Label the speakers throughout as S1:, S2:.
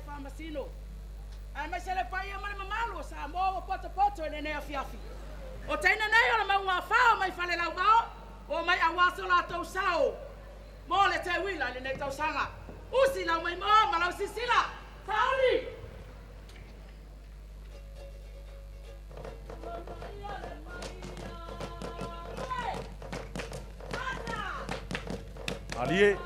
S1: whaamasino. Mai sele pai e male mamalu sa mo o poto e ne afiafi. O taina nei o le maunga whao mai whale lau mao, o mai awaso la tau sao. Mo le te wila le nei tau sanga. Usi lau mai mo, malau sisila. Tauri!
S2: Alie.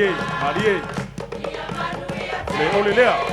S2: Marie. Ole lea.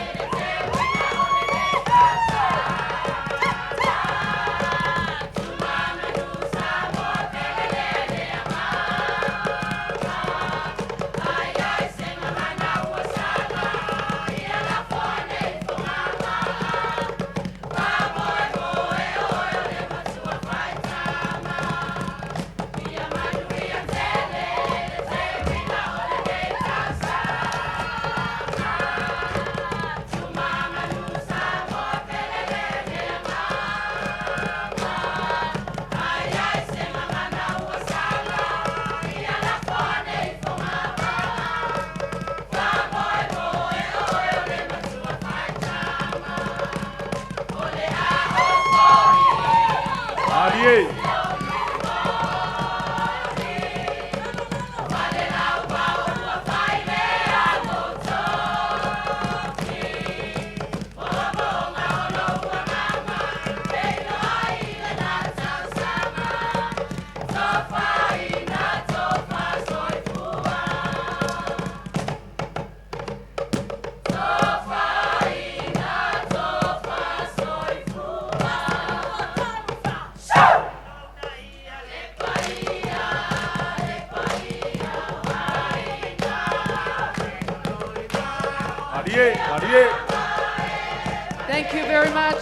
S3: Thank you very much.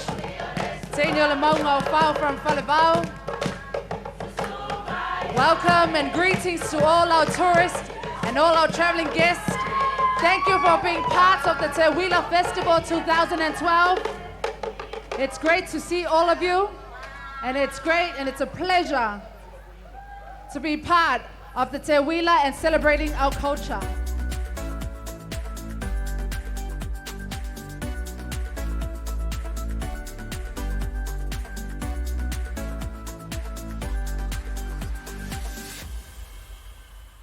S3: Senor Lamongo Fao from Falevao. Welcome and greetings to all our tourists and all our traveling guests. Thank you for being part of the Te Huila Festival 2012. It's great to see all of you, and it's great and it's a pleasure to be part of the Te Huila and celebrating our culture.